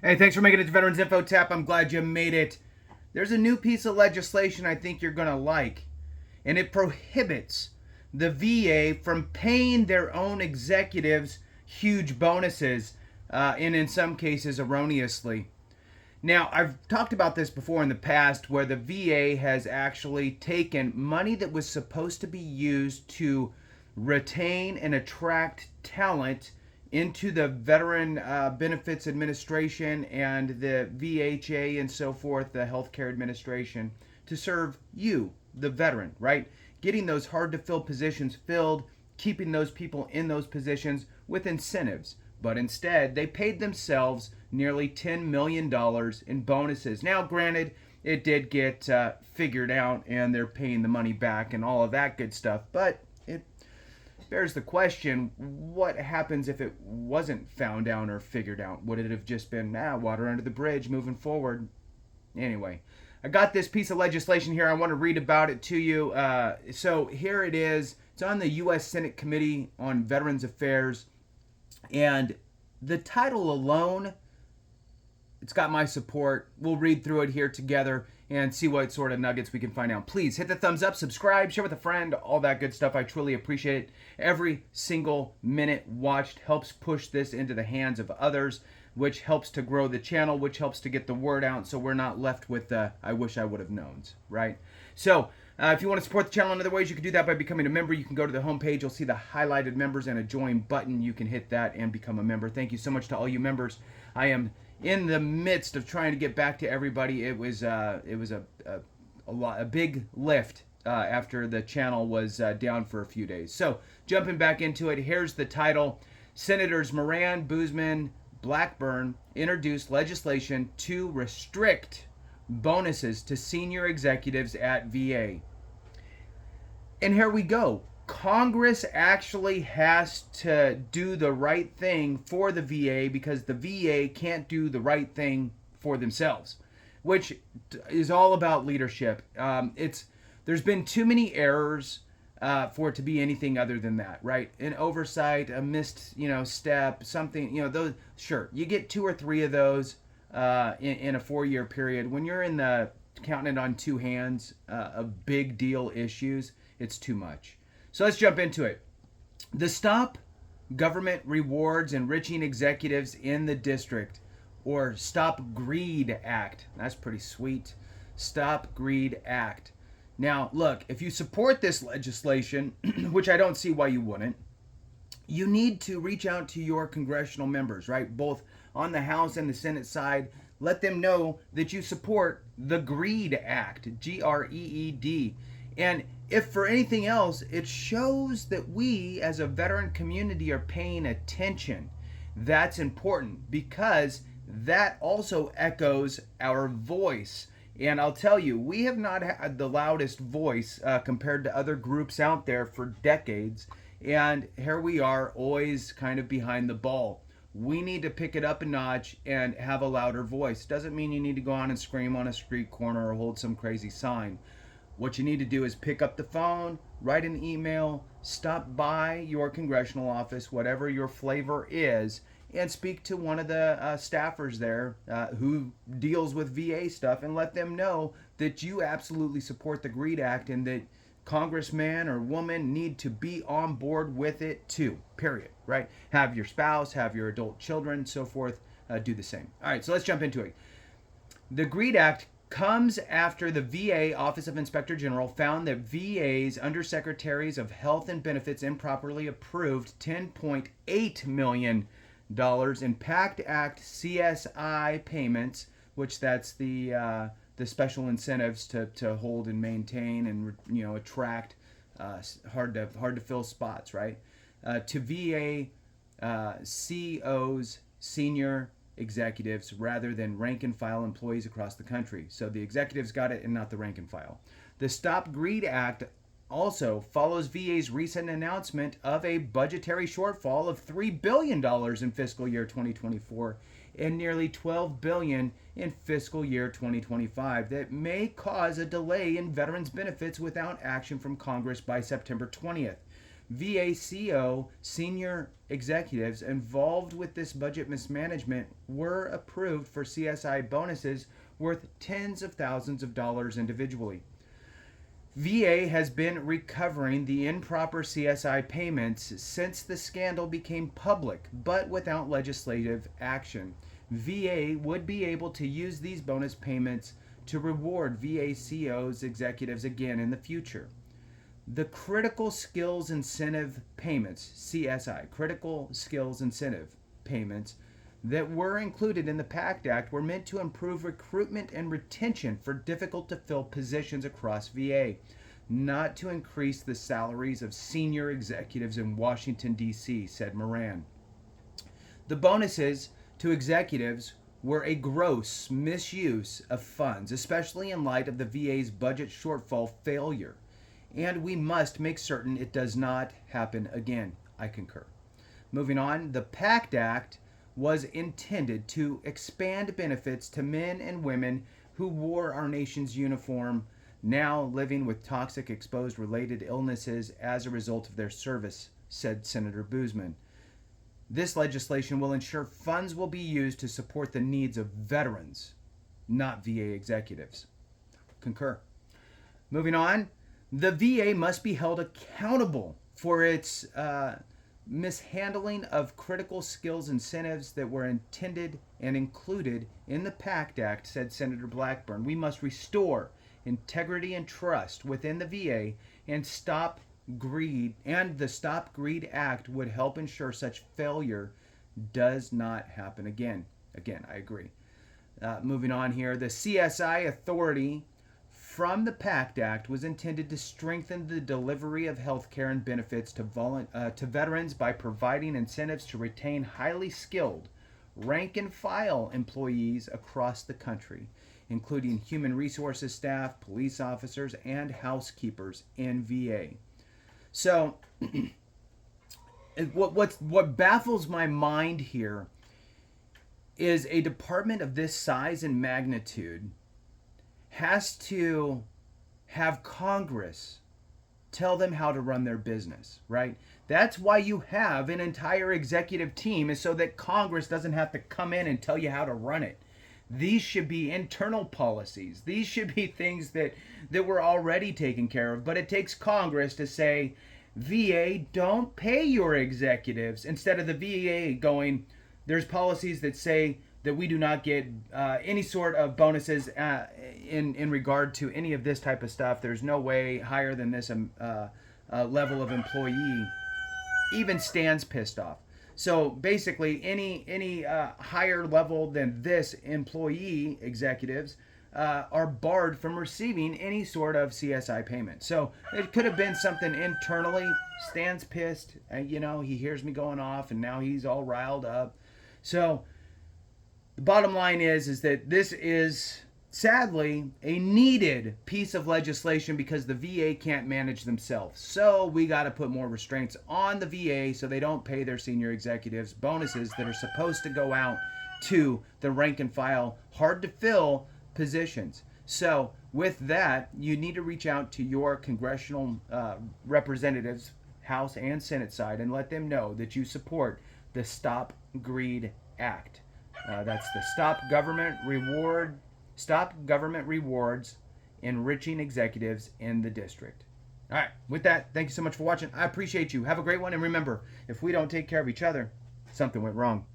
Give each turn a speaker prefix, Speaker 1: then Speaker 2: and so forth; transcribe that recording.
Speaker 1: Hey, thanks for making it to Veterans Info Tap. I'm glad you made it. There's a new piece of legislation I think you're going to like, and it prohibits the VA from paying their own executives huge bonuses, and in some cases erroneously. Now, I've talked about this before in the past where the VA has actually taken money that was supposed to be used to retain and attract talent into the Veteran Benefits Administration and the VHA and so forth, the Healthcare Administration, to serve you, the veteran, right? Getting those hard to fill positions filled, keeping those people in those positions with incentives. But instead, they paid themselves nearly $10 million in bonuses. Now, granted, it did get figured out and they're paying the money back and all of that good stuff, but it bears the question, what happens if it wasn't found out or figured out? Would it have just been, water under the bridge moving forward? Anyway, I got this piece of legislation here. I want to read about it to you. So here it is. It's on the U.S. Senate Committee on Veterans Affairs. And the title alone, it's got my support. We'll read through it here together and see what sort of nuggets we can find out. Please hit the thumbs up, subscribe, share with a friend, all that good stuff. I truly appreciate it. Every single minute watched helps push this into the hands of others, which helps to grow the channel, which helps to get the word out so we're not left with the I wish I would have knowns, right? So if you want to support the channel in other ways, you can do that by becoming a member. You can go to the homepage. You'll see the highlighted members and a join button. You can hit that and become a member. Thank you so much to all you members. I am in the midst of trying to get back to everybody. It was a big lift after the channel was down for a few days. So jumping back into it, here's the title. Senators Moran, Boozman, Blackburn introduced legislation to restrict bonuses to senior executives at VA. And here we go. Congress actually has to do the right thing for the VA because the VA can't do the right thing for themselves, which is all about leadership. There's been too many errors for it to be anything other than that, right? An oversight, a missed, step, something, those. Sure, you get 2 or 3 of those in a 4-year period. When you're in the counting it on 2 hands of big deal issues, it's too much. So let's jump into it. The Stop Government Rewards Enriching Executives in the District, or Stop Greed Act. That's pretty sweet. Stop Greed Act. Now, look, if you support this legislation, which I don't see why you wouldn't, you need to reach out to your congressional members, right? Both on the House and the Senate side. Let them know that you support the Greed Act, G-R-E-E-D. And if for anything else, it shows that we as a veteran community are paying attention. That's important because that also echoes our voice. And I'll tell you, we have not had the loudest voice compared to other groups out there for decades. And here we are, always kind of behind the ball. We need to pick it up a notch and have a louder voice. Doesn't mean you need to go on and scream on a street corner or hold some crazy sign. What you need to do is pick up the phone, write an email, stop by your congressional office, whatever your flavor is, and speak to one of the staffers there who deals with VA stuff and let them know that you absolutely support the GREED Act and that congressman or woman need to be on board with it too, period, right? Have your spouse, have your adult children, so forth, do the same. All right, so let's jump into it. The GREED Act comes after the VA Office of Inspector General found that VA's undersecretaries of Health and Benefits improperly approved $10.8 million in PACT Act CSI payments, which that's the special incentives to hold and maintain and attract hard to fill spots, right? To VA COs, senior executives, rather than rank and file employees across the country. So the executives got it and not the rank and file. The Stop Greed Act also follows VA's recent announcement of a budgetary shortfall of $3 billion in fiscal year 2024 and nearly $12 billion in fiscal year 2025 that may cause a delay in veterans benefits without action from Congress by September 20th. VACO senior executives involved with this budget mismanagement were approved for CSI bonuses worth tens of thousands of dollars individually. VA has been recovering the improper CSI payments since the scandal became public, but without legislative action. VA would be able to use these bonus payments to reward VA COs executives again in the future. The Critical Skills Incentive Payments, CSI, Critical Skills Incentive Payments, that were included in the PACT Act were meant to improve recruitment and retention for difficult to fill positions across VA, not to increase the salaries of senior executives in Washington, D.C., said Moran. The bonuses to executives were a gross misuse of funds, especially in light of the VA's budget shortfall failure, and we must make certain it does not happen again. I concur. Moving on, the PACT Act was intended to expand benefits to men and women who wore our nation's uniform, now living with toxic exposed related illnesses as a result of their service, said Senator Boozman. This legislation will ensure funds will be used to support the needs of veterans, not VA executives. Concur. Moving on, the VA must be held accountable for its mishandling of critical skills incentives that were intended and included in the PACT Act, said Senator Blackburn. We must restore integrity and trust within the VA and stop greed, and the Stop Greed Act would help ensure such failure does not happen again. Again, I agree. Moving on here, the CSI authority from the PACT Act was intended to strengthen the delivery of health care and benefits to veterans by providing incentives to retain highly skilled, rank-and-file employees across the country, including human resources staff, police officers, and housekeepers in VA. So, what baffles my mind here is a department of this size and magnitude has to have Congress tell them how to run their business, right? That's why you have an entire executive team, is so that Congress doesn't have to come in and tell you how to run it. These should be internal policies. These should be things that were already taken care of. But it takes Congress to say, VA, don't pay your executives. Instead of the VA going, there's policies that say that we do not get any sort of bonuses in regard to any of this type of stuff. There's no way higher than this level of employee even stands pissed off. So basically, any higher level than this employee executives are barred from receiving any sort of CSI payment. So it could have been something internally. Stan's pissed, he hears me going off, and now he's all riled up. So the bottom line is that this is sadly a needed piece of legislation because the VA can't manage themselves. So we got to put more restraints on the VA so they don't pay their senior executives bonuses that are supposed to go out to the rank and file, hard to fill positions. So with that, you need to reach out to your congressional representatives, House and Senate side, and let them know that you support the Stop Greed Act. That's the Stop Government Rewards Enriching Executives in the District. All right, with that, thank you so much for watching. I appreciate you. Have a great one. And remember, if we don't take care of each other, something went wrong.